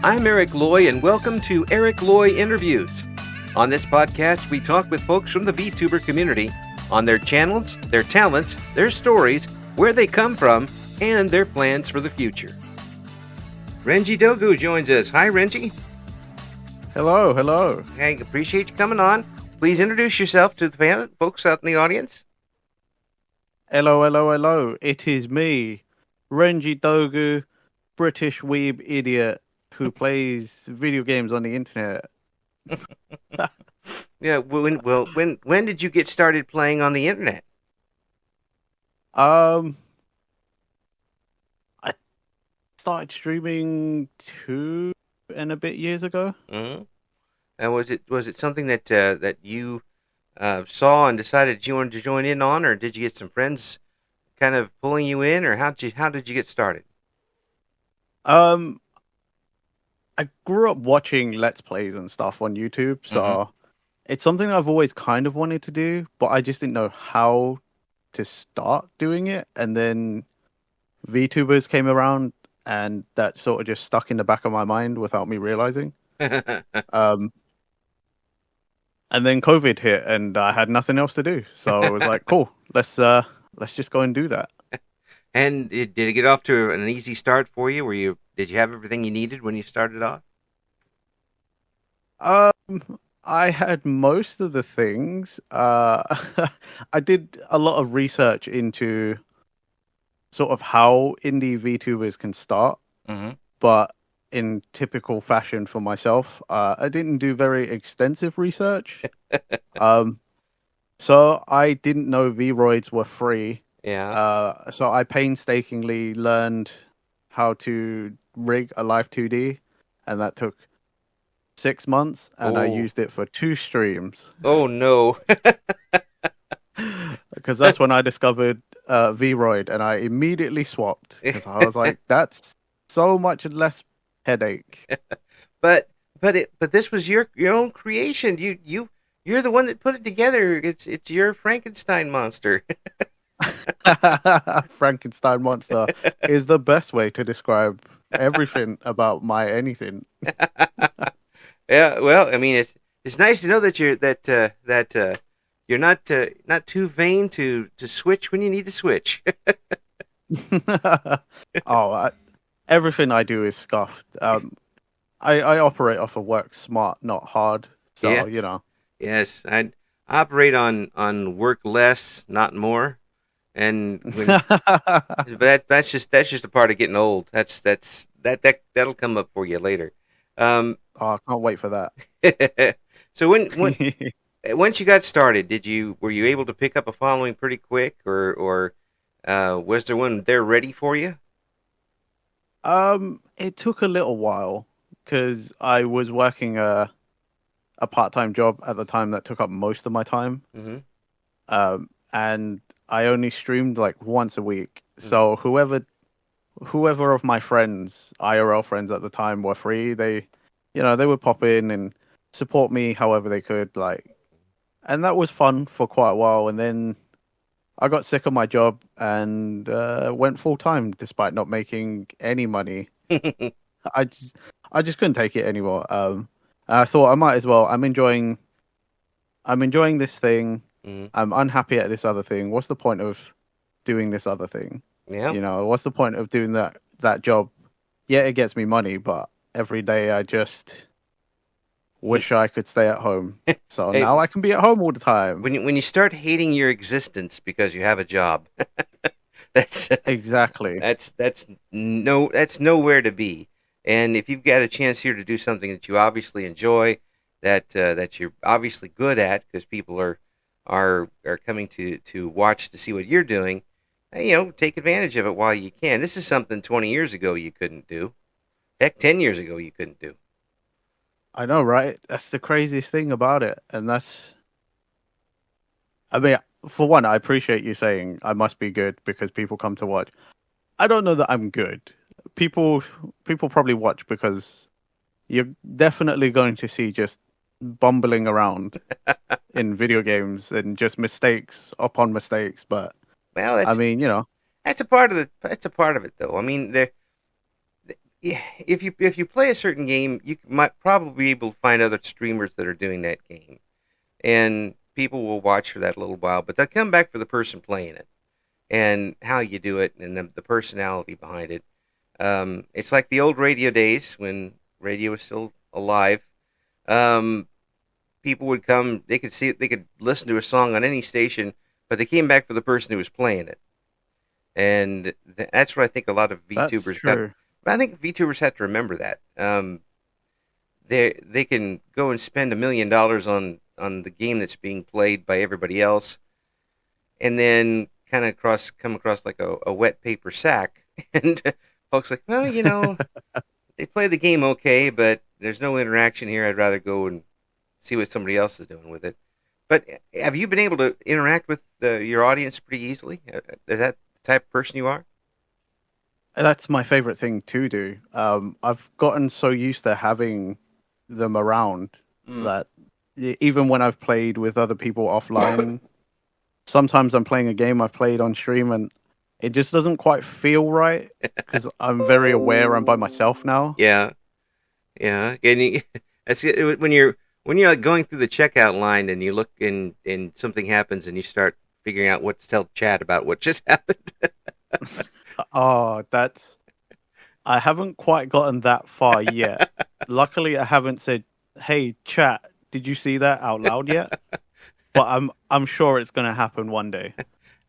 I'm Eric Loy, and welcome to Eric Loy Interviews. On this podcast, we talk with folks from the VTuber community on their channels, their talents, their stories, where they come from, and their plans for the future. Renji Dougu joins us. Hi, Renji. Hello, hello. I appreciate you coming on. Please introduce yourself to the folks out in the audience. Hello, hello, hello. It is me, Renji Dougu, British weeb idiot who plays video games on the internet. Yeah. When did you get started playing on the internet? I started streaming 2 and a bit years ago. Mm-hmm. And was it something that you saw and decided you wanted to join in on, or did you get some friends kind of pulling you in, or how did you get started? I grew up watching Let's Plays and stuff on YouTube, so it's something I've always kind of wanted to do, but I just didn't know how to start doing it. And then VTubers came around, and that sort of just stuck in the back of my mind without me realizing. And then COVID hit, and I had nothing else to do, so I was like, "Cool, let's just go and do that." And did it get off to an easy start for you? Did you have everything you needed when you started off? I had most of the things. I did a lot of research into sort of how indie VTubers can start, but in typical fashion for myself, I didn't do very extensive research. So I didn't know V-Roids were free. Yeah. So I painstakingly learned how to rig a live 2D, and that took 6 months, and I used it for 2 streams. Oh no. Because that's when I discovered V-Roid, and I immediately swapped because I was like, that's so much less headache. But this was your own creation. You're the one that put it together. It's your Frankenstein monster. Frankenstein monster is the best way to describe everything about my anything. Yeah, well, I mean, it's nice to know that you're not too vain to switch when you need to switch. Everything I do is scuffed. I operate off of work smart, not hard. So yes. you know. Yes, I operate on work less, not more. And that's just a part of getting old. That'll come up for you later. I can't wait for that. So when once you got started, were you able to pick up a following pretty quick, or was there one there ready for you? It took a little while because I was working a part-time job at the time that took up most of my time. And I only streamed like once a week. So whoever of my friends, IRL friends at the time, were free, they would pop in and support me however they could, and that was fun for quite a while. And then I got sick of my job and went full time despite not making any money. I just couldn't take it anymore. I thought I might as well. I'm enjoying this thing. I'm unhappy at this other thing. What's the point of doing this other thing? Yeah. What's the point of doing that job? Yeah, it gets me money, but every day I just wish I could stay at home. So now I can be at home all the time. When you start hating your existence because you have a job, that's exactly that's nowhere to be. And if you've got a chance here to do something that you obviously enjoy, that you're obviously good at, because people are coming to watch to see what you're doing, take advantage of it while you can. This is something 20 years ago you couldn't do. Heck, 10 years ago you couldn't do. I know, right? That's the craziest thing about it. And for one, I appreciate you saying I must be good because people come to watch. I don't know that I'm good. People probably watch because you're definitely going to see just bumbling around in video games and just mistakes upon mistakes. But well, I mean, that's a part of it, though. I mean, yeah, if you play a certain game, you might probably be able to find other streamers that are doing that game, and people will watch for that a little while, but they'll come back for the person playing it and how you do it and the personality behind it. It's like the old radio days when radio was still alive. Um, People would come, they could listen to a song on any station, but they came back for the person who was playing it, and that's what I think a lot of That's VTubers got. true. I think VTubers have to remember that. They can go and spend $1 million on the game that's being played by everybody else, and then kind of come across like a wet paper sack, and folks like, well, they play the game okay, but there's no interaction here. I'd rather go and see what somebody else is doing with it. But have you been able to interact with your audience pretty easily? Is that the type of person you are? That's my favorite thing to do. I've gotten so used to having them around Mm. that even when I've played with other people offline, sometimes I'm playing a game I've played on stream and it just doesn't quite feel right because I'm very aware I'm by myself now. Yeah, yeah. And that's it. When you're like going through the checkout line and you look and something happens and you start figuring out what to tell chat about what just happened. Oh, I haven't quite gotten that far yet. Luckily, I haven't said, "Hey, chat, did you see that?" out loud yet. But I'm sure it's gonna happen one day.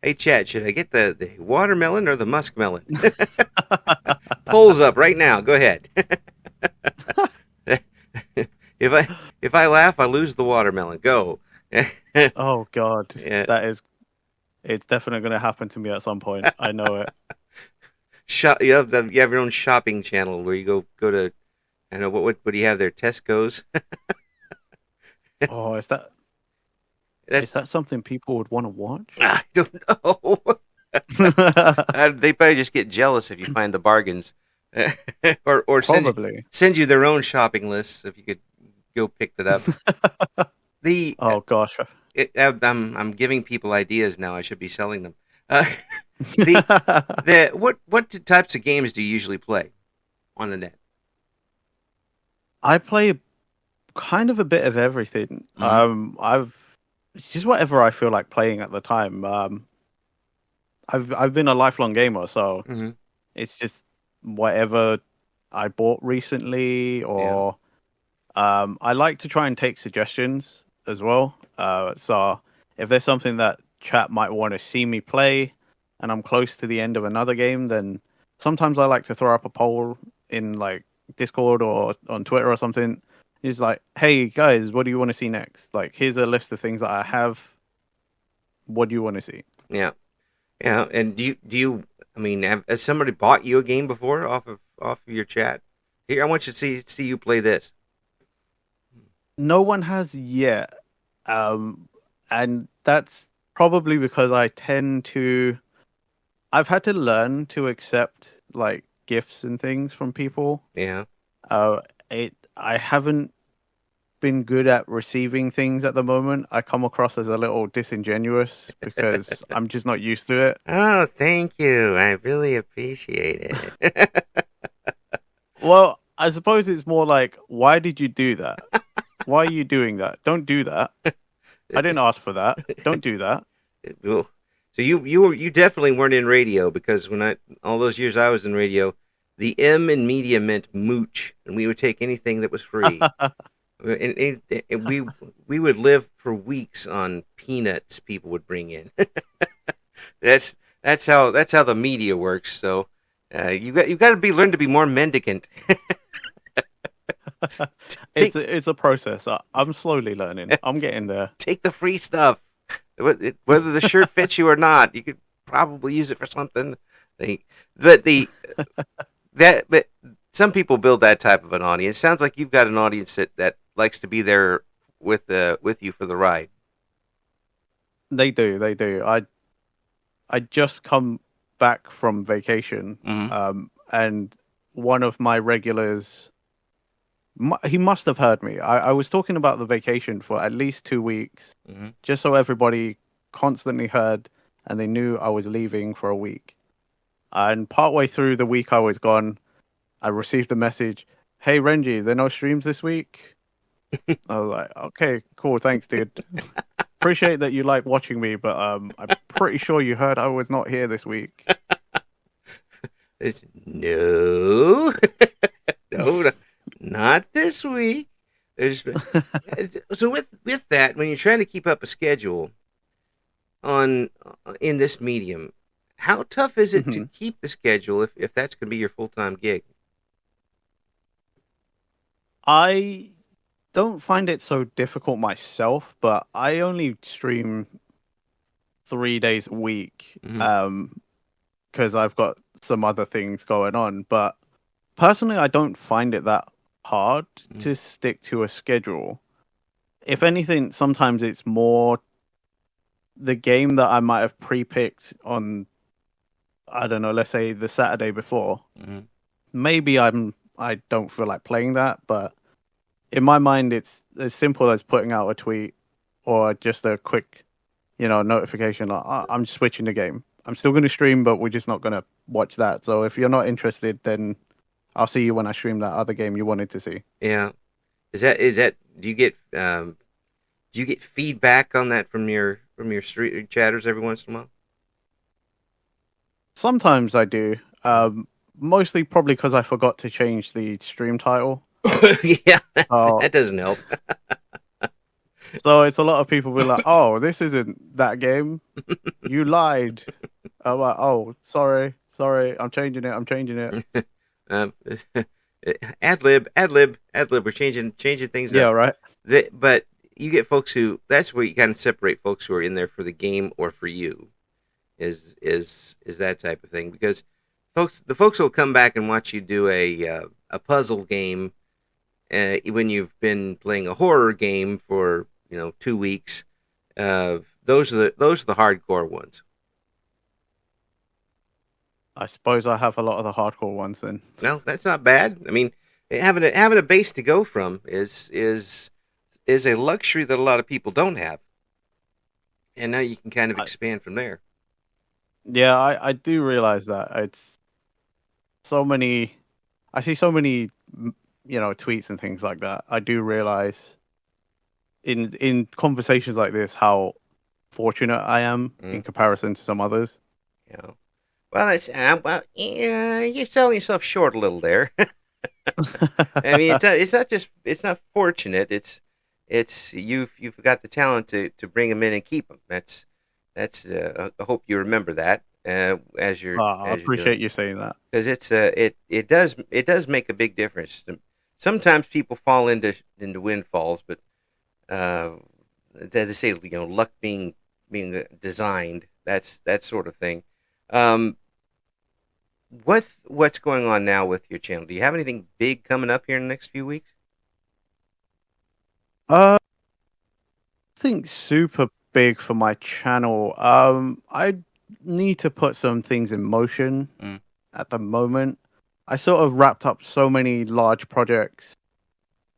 Hey, Chad, should I get the watermelon or the muskmelon? Polls up right now. Go ahead. if I laugh, I lose the watermelon. Go. Oh God, Yeah. it's definitely gonna happen to me at some point. I know it. You have your own shopping channel where you go to. I don't know what do you have there? Tesco's. Oh, That's is that something people would want to watch? I don't know. They probably just get jealous if you find the bargains, or Probably. send you their own shopping lists if you could go pick that up. The Oh gosh. I'm giving people ideas now. I should be selling them. Uh, the what types of games do you usually play on the net? I play kind of a bit of everything. Hmm. It's just whatever I feel like playing at the time. I've been a lifelong gamer, so Hmm. it's just whatever I bought recently, Yeah. or I like to try and take suggestions as well. So if there's something that chat might want to see me play, and I'm close to the end of another game, then sometimes I like to throw up a poll in like Discord or on Twitter or something. It's like, hey guys, what do you want to see next? Like, here's a list of things that I have. What do you want to see? Yeah. Yeah. And do you? I mean, has somebody bought you a game before off of your chat? Here, I want you to see you play this. No one has yet. And that's probably because I've had to learn to accept like gifts and things from people. Yeah. I haven't been good at receiving things at the moment. I come across as a little disingenuous because I'm just not used to it. Oh, thank you. I really appreciate it. Well, I suppose it's more like, why did you do that? Why are you doing that? Don't do that. I didn't ask for that. Don't do that. Cool. So you definitely weren't in radio because when I all those years I was in radio, the M in media meant mooch, and we would take anything that was free. And we would live for weeks on peanuts people would bring in. That's how the media works. So you got to be learn to be more mendicant. Take It's a process. I'm slowly learning. I'm getting there. take the free stuff. Whether the shirt fits you or not, you could probably use it for something. They, but the but some people build that type of an audience. Sounds like you've got an audience that likes to be there with you for the ride. They do. They do. I just come back from vacation, Hmm. and one of my regulars, he must have heard me. I was talking about the vacation for at least 2 weeks, Hmm. just so everybody constantly heard and they knew I was leaving for a week. And partway through the week I was gone, I received a message, "Hey Renji, there are no streams this week." I was like, "Okay, cool, thanks, dude. Appreciate that you like watching me, but I'm pretty sure you heard I was not here this week." No, no, not this week. There's so with that, when you're trying to keep up a schedule on in this medium, how tough is it to Mhm. keep the schedule if that's going to be your full time gig? I don't find it so difficult myself, but I only stream 3 days a week Hmm. because I've got some other things going on. But personally, I don't find it that hard Hmm. to stick to a schedule. If anything, sometimes it's more the game that I might have pre-picked on, I don't know, let's say the Saturday before. Hmm. Maybe I don't feel like playing that, but in my mind, it's as simple as putting out a tweet or just a quick, notification. Like, I'm switching the game. I'm still going to stream, but we're just not going to watch that. So if you're not interested, then I'll see you when I stream that other game you wanted to see. Yeah, is that do you get feedback on that from your street chatters every once in a while? Sometimes I do. Mostly probably because I forgot to change the stream title. Yeah, Oh, that doesn't help. so it's a lot of people be like, "Oh, this isn't that game. You lied." I'm like, "Oh, sorry. I'm changing it. I'm changing it." um, ad lib, ad lib, ad lib. We're changing things Yeah, up. right. But you get folks who that's where you kind of separate folks who are in there for the game or for you is that type of thing because the folks will come back and watch you do a puzzle game when you've been playing a horror game for 2 weeks. Those are the hardcore ones. I suppose I have a lot of the hardcore ones then. No, that's not bad. I mean, having a base to go from is a luxury that a lot of people don't have, and now you can kind of I, expand from there. yeah, I do realize that it's so many. I see so many, tweets and things like that. I do realize in conversations like this how fortunate I am Mm, in comparison to some others. you know. Well, yeah, you're selling yourself short a little there. I mean, it's not fortunate. It's you've got the talent to bring them in and keep them. That's I hope you remember that I as you're doing appreciate you saying that. because it does make a big difference. Sometimes people fall into windfalls, but uh, as they say, luck being designed. That's that sort of thing. Um, what's going on now with your channel? Do you have anything big coming up here in the next few weeks? I think super big for my channel. I need to put some things in motion Mm. at the moment. I sort of wrapped up so many large projects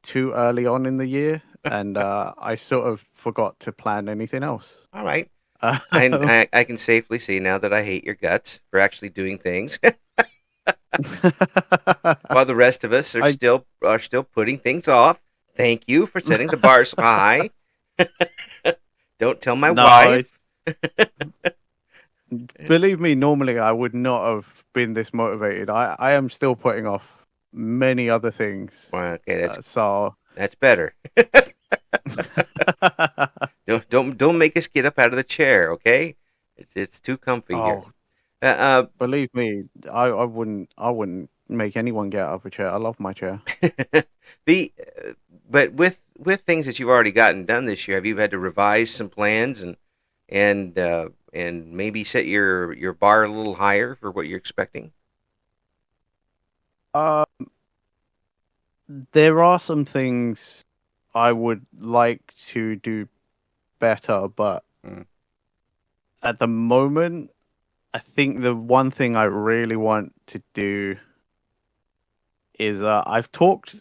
too early on in the year, and I sort of forgot to plan anything else. All right. Um, I can safely say now that I hate your guts for actually doing things, while the rest of us I are still putting things off. Thank you for setting the bar so high. Don't tell my no, wife. believe me, normally I would not have been this motivated. I am still putting off many other things. Well, okay, So that's better. Don't make us get up out of the chair, okay? It's too comfy here. oh, Uh, believe me, I wouldn't make anyone get out of a chair. I love my chair. the but with things that you've already gotten done this year, have you had to revise some plans and maybe set your bar a little higher for what you're expecting? Uh, there are some things I would like to do better, but Mm. at the moment, I think the one thing I really want to do is I've talked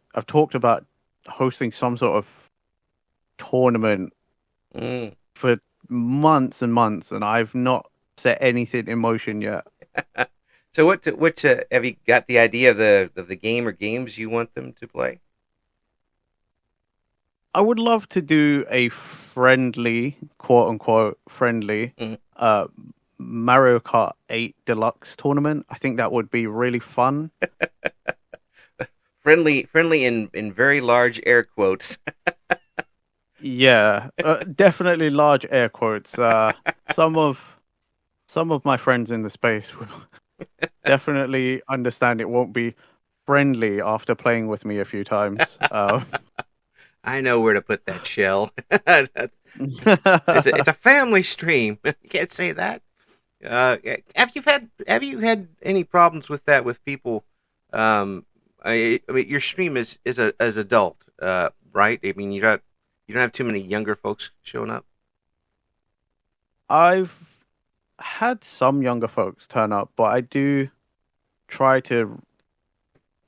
about hosting some sort of tournament Mm. for months and months, and I've not set anything in motion yet. So what have you got the idea of the game or games you want them to play? I would love to do a friendly, quote unquote, friendly, Mhm. uh, Mario Kart 8 Deluxe tournament. I think that would be really fun. Friendly in very large air quotes. Yeah, definitely large air quotes. Some of some of my friends in the space will definitely understand it won't be friendly after playing with me a few times. I know where to put that shell. It's a family stream. You can't say that. Have you had any problems with that with people? Um, I mean, your stream is a as adult, right? I mean, you don't have too many younger folks showing up. I've had some younger folks turn up, but try to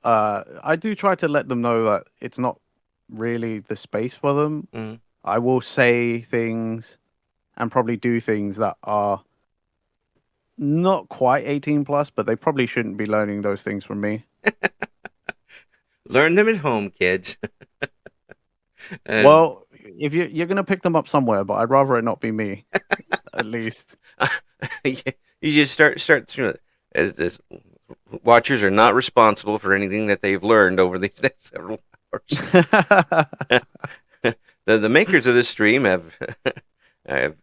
I do try to let them know that it's not really the space for them. Mm. I will say things and probably do things that are not quite 18 plus, but they probably shouldn't be learning those things from me. Learn them at home, kids. And Well, if you're gonna pick them up somewhere, but I'd rather it not be me, at least. you just start through it. As watchers are not responsible for anything that they've learned over these next several hours. The makers of this stream have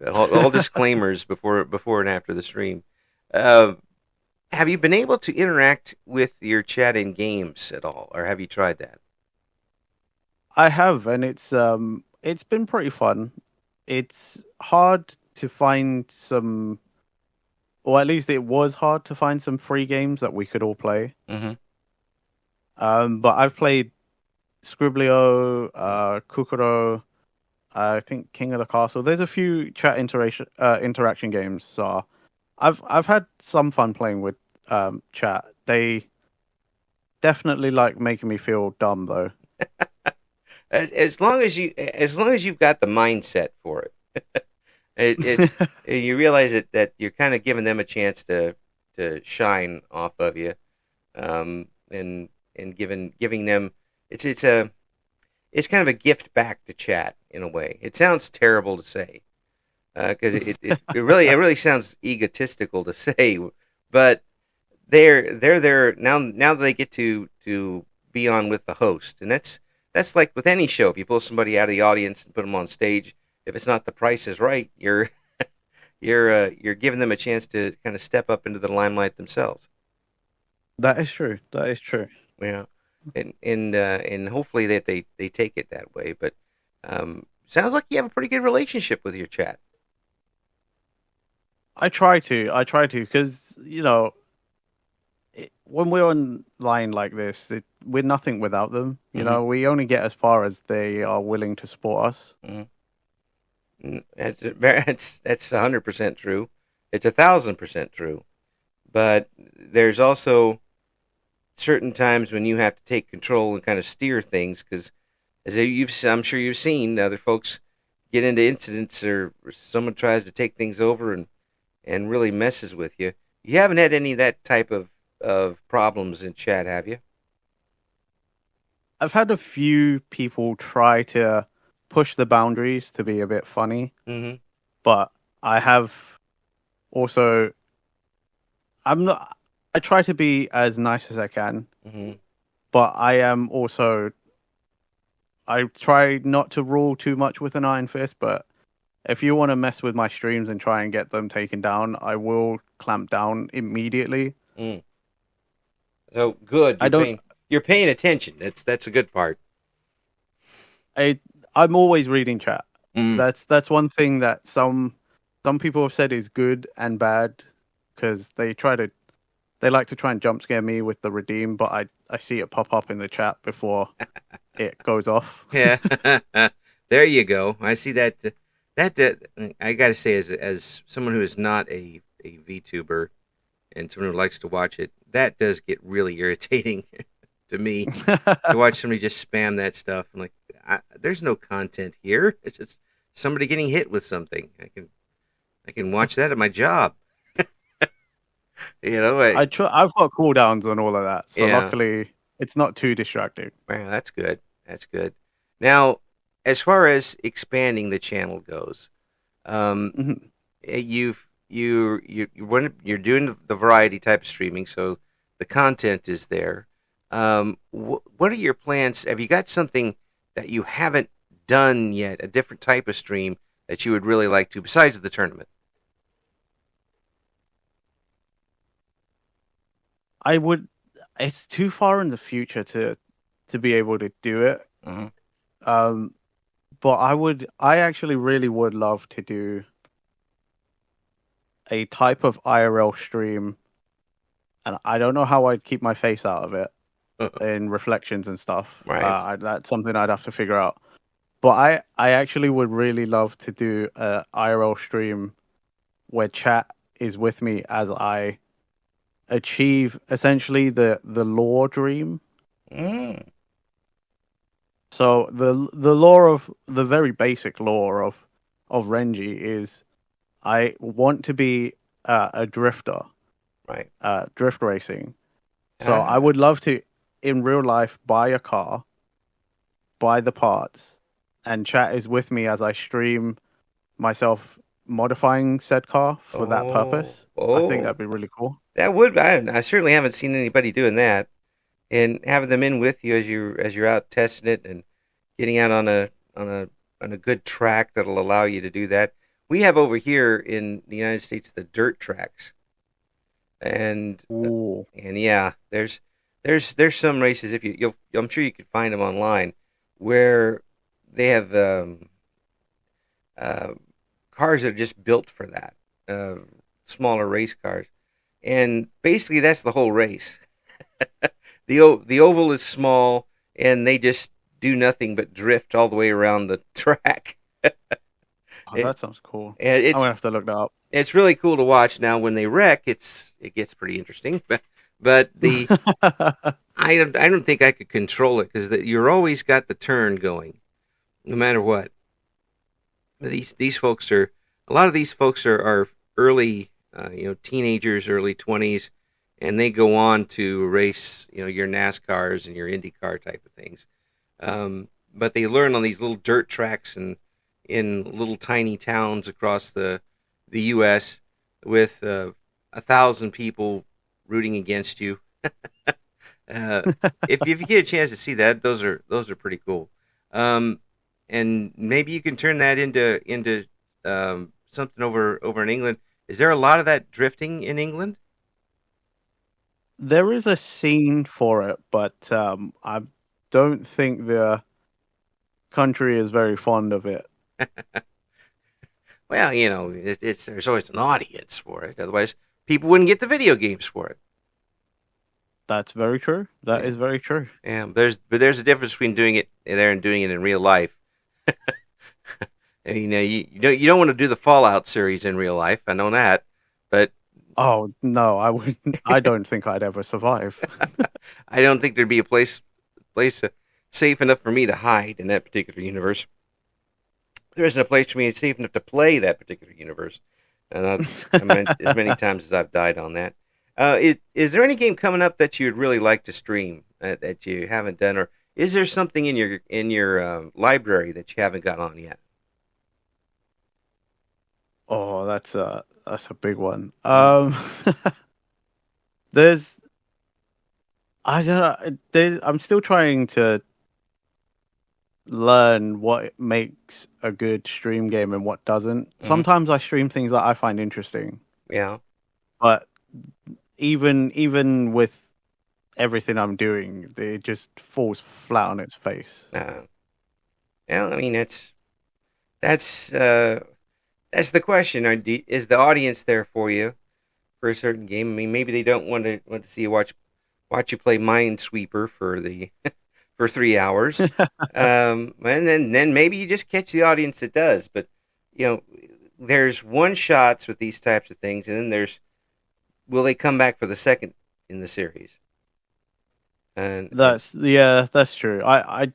all disclaimers before and after the stream. Uh, have you been able to interact with your chat in games at all, or have you tried that? I have, and it's been pretty fun. It's hard to find some, or at least it was hard to find some free games that we could all play. Mm-hmm. But I've played Scriblio, Kukuro, I think King of the Castle. There's a few chat interaction games, so I've had some fun playing with chat. They definitely like making me feel dumb though. As long as you've got the mindset for it, you realize that you're kind of giving them a chance to shine off of you, and giving them it's kind of a gift back to chat in a way. It sounds terrible to say because it really sounds egotistical to say, but they're there now. Now they get to be on with the host, and that's like with any show. If you pull somebody out of the audience and put them on stage, if it's not The Price is Right, you're giving them a chance to kind of step up into the limelight themselves. That is true. That is true. Yeah, and hopefully that they take it that way. But sounds like you have a pretty good relationship with your chat. I try to. I try to because when we're online like this, we're nothing without them. Hmm. We only get as far as they are willing to support us. That's 100% true. It's 1,000% true. But there's also certain times when you have to take control and kind of steer things because I'm sure you've seen other folks get into incidents or someone tries to take things over and really messes with you. You haven't had any of that type of problems in chat, have you? I've had a few people try to push the boundaries to be a bit funny, Mm-hmm. but I have also I'm not I try to be as nice as I can, Mm-hmm. but I try not to rule too much with an iron fist, but if you want to mess with my streams and try and get them taken down, I will clamp down immediately. Mm. So good. I don't You're paying attention. That's a good part. I I'm always reading chat. Mm. That's one thing that some people have said is good and bad because they like to try and jump scare me with the redeem, but I see it pop up in the chat before it goes off. Yeah. There you go. I see that. I got to say, as someone who is not a VTuber and someone who likes to watch it, that does get really irritating to me to watch somebody just spam that stuff. I'm like, there's no content here. It's just somebody getting hit with something. I can watch that at my job. You know, I, I've got cooldowns on all of that, so yeah. luckily it's not too distracting. Well, that's good. That's good. Now, as far as expanding the channel goes, um, Mhm. you're doing the variety type of streaming, so the content is there. What are your plans? Have you got something that you haven't done yet, a different type of stream that you would really like to, besides the tournament? I would. It's too far in the future to be able to do it. Hmm. Um, but I would. I actually really would love to do a type of IRL stream, and I don't know how I'd keep my face out of it in reflections and stuff. Right. That's something I'd have to figure out. But I actually would really love to do a IRL stream where chat is with me as I achieve essentially the lore dream. Mm. So the lore of the very basic lore of Renji is I want to be a drifter, Right. drift racing. So I Ah. would love to in real life buy a car, buy the parts, and chat is with me as I stream myself modifying said car for that Oh. purpose. I think Oh. that'd be really cool. That would. I certainly haven't seen anybody doing that, and having them in with you as you're out testing it and getting out on a on a good track that'll allow you to do that. We have over here in the United States the dirt tracks, and Ooh. yeah, there's some races if I'm sure you could find them online where they have uh, cars that are just built for that, uh, smaller race cars, and basically that's the whole race. The oval is small, and they just do nothing but drift all the way around the track. Oh, It, that sounds cool. and I'm gonna have to look that it's really cool to watch. Now, when they wreck, it gets pretty interesting. But the up. I don't think I could control it because you're always got the turn going, no matter what. These folks are a lot of these folks are early, teenagers, early 20s, and they go on to race, your NASCARs and your IndyCar type of things. But they learn on these little dirt tracks and in little tiny towns across the U.S. with 1,000 people rooting against you. Uh, if you get a chance to see that, those are pretty cool. Um, and maybe you can turn that into something over in England. Is there a lot of that drifting in England? There is a scene for it, but I don't think the country is very fond of it. Well, there's always an audience for it. Otherwise, people wouldn't get the video games for it. That's very true. That Yeah, is very true. yeah. There's a difference between doing it there and doing it in real life. And, you don't want to do the Fallout series in real life. I know that, but Oh no, I wouldn't. I don't think I'd ever survive. I don't think there'd be a place safe enough for me to hide in that particular universe. There isn't a place for me safe enough to play that particular universe. And I meant as many times as I've died on that. Is there any game coming up that you'd really like to stream that you haven't done, or is there something in your library that you haven't got on yet? Oh, that's a big one. Mm. There's I don't know. I'm still trying to learn what makes a good stream game and what doesn't. Hmm. Sometimes I stream things that I find interesting, Yeah. but even with everything I'm doing, it just falls flat on its face. Uh, well, I mean that's uh, that's the question. Is the audience there for you for a certain game? I mean, maybe they don't want to see you watch you play Minesweeper for 3 hours. And then maybe you just catch the audience that does. But you know, there's one shots with these types of things, and then there's will they come back for the second in the series? And That's true. I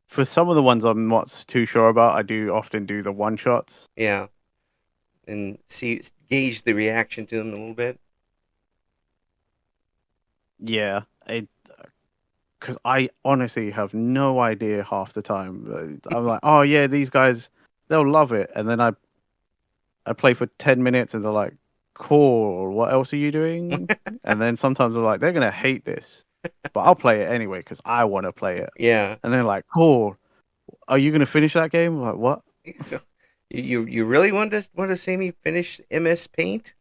for some of the ones I'm not too sure about, I do often do the one shots. yeah, and gauge the reaction to them a little bit. Yeah, because I honestly have no idea half the time. I'm like, oh yeah, these guys, they'll love it, and then I play for 10 minutes, and they're like, cool. What else are you doing? And then sometimes they're like, they're gonna hate this, but I'll play it anyway because I want to play it. Yeah. And they're like, cool. Are you gonna finish that game? I'm like, what? You really want to see me finish MS Paint?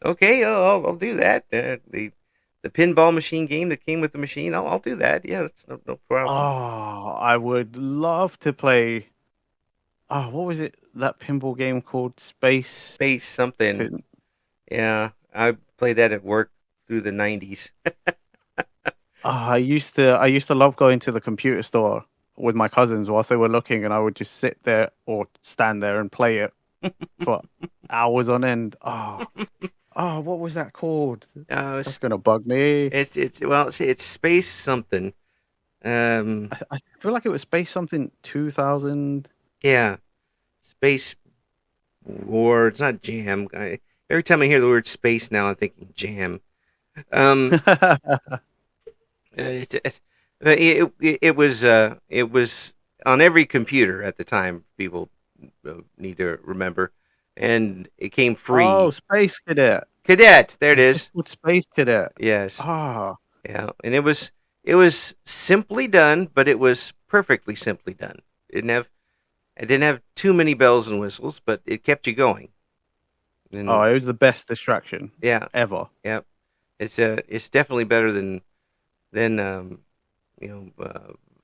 Okay, I'll do that. The pinball machine game that came with the machine, I'll do that. Yeah, that's no problem. Oh, I would love to play. Oh, what was it? That pinball game called Space. Space something. Yeah, I played that at work through the 90s. I used to love going to the computer store with my cousins whilst they were looking, and I would just sit there or stand there and play it for hours on end. Oh, what was that called? That's It's gonna bug me. it's space something. Um, I feel like it was Space something 2000. yeah, space war. It's not jam. Every time I hear the word space now, I'm thinking jam. Um, it, it, it was on every computer at the time. People need to remember, and it came Oh, free. Space Cadet. Cadet, there it It's just is. called Space Cadet. Yes, Ah, yeah, and it was simply done, but it was perfectly simply done. It didn't have too many bells and whistles, but it kept you going. oh, And it was the best distraction yeah, ever. yeah, it's definitely better than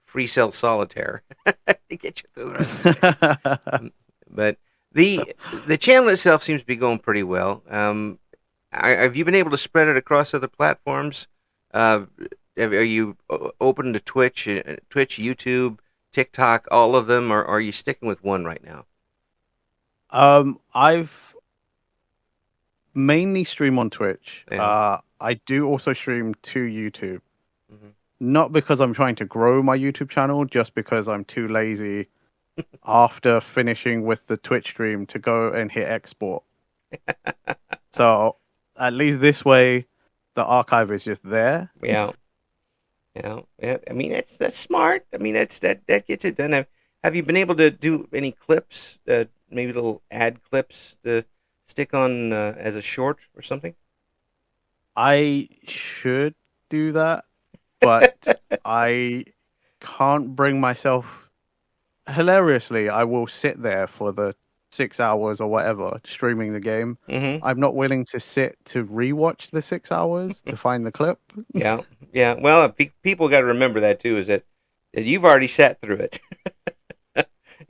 free cell solitaire to get you through the rest of the day. But the channel itself seems to be going pretty well. Have you been able to spread it across other platforms? Uh, are you open to Twitch, YouTube, TikTok, all of them, or are you sticking with one right now? I've mainly stream on Twitch. Yeah. I do also stream to YouTube. Hmm. Not because I'm trying to grow my YouTube channel, just because I'm too lazy after finishing with the Twitch stream to go and hit export. So at least this way, the archive is just there. Yeah. Yeah. I mean, that's smart. I mean, that gets it done. Have you been able to do any clips, maybe little ad clips to stick on as a short or something? I should do that, but I can't bring myself. Hilariously, I will sit there for the 6 hours or whatever streaming the game. Hmm. I'm not willing to sit to rewatch the 6 hours to find the clip. Yeah. Yeah. Well, people got to remember that too. Is that you've already sat through it.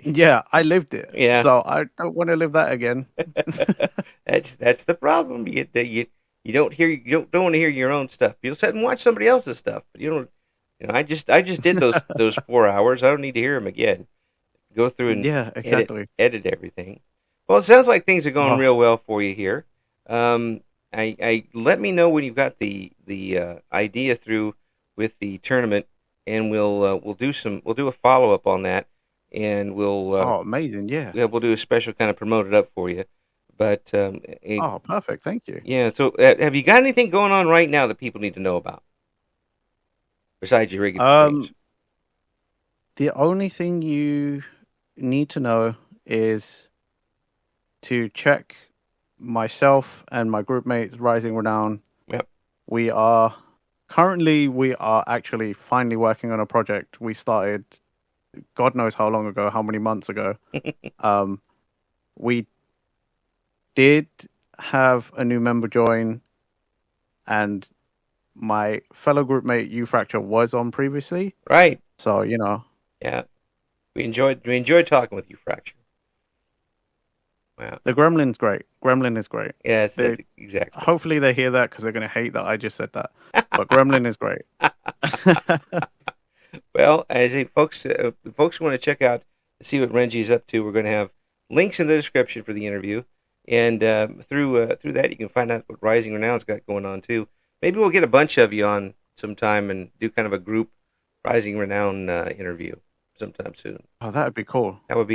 Yeah, I lived it, Yeah. so I don't want to live that again. That's the problem. You don't want to hear your own stuff. You'll sit and watch somebody else's stuff, but you don't. I just did those 4 hours. I don't need to hear them again. Go through and Yeah, edit exactly. edit everything. Well, it sounds like things are going Oh, real well for you here. Um, I let me know when you've got the idea through with the tournament, and we'll do a follow up on that, and oh, amazing. Yeah. yeah, we'll do a special kind of promote it up for you. But Oh, perfect. Thank you. yeah, so have you got anything going on right now that people need to know about besides your regular streams? Um, the only thing you need to know is to check myself and my group mates, Rising Renown. Yep. We are actually finally working on a project we started God knows how long ago, how many months ago. Um, we did have a new member join, and my fellow group mate U Fracture was on previously. Right. So, Yeah. We enjoyed talking with you, Fracture. Wow. the Gremlin's great. Gremlin is great. Yes, They exactly. Hopefully they hear that because they're going to hate that I just said that. But Gremlin is great. Well, as folks want to check out see what Renji is up to, we're going to have links in the description for the interview, and through that you can find out what Rising Renown's got going on too. Maybe we'll get a bunch of you on sometime and do kind of a group Rising Renown interview sometime soon. Oh, that would be cool. That would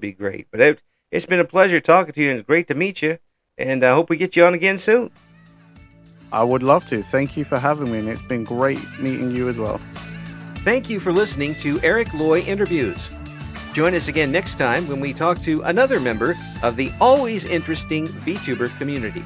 be great. But it's been a pleasure talking to you, and it's great to meet you. And I hope we get you on again soon. I would love to. Thank you for having me, and it's been great meeting you as well. Thank you for listening to Eric Loy Interviews. Join us again next time when we talk to another member of the always interesting VTuber community.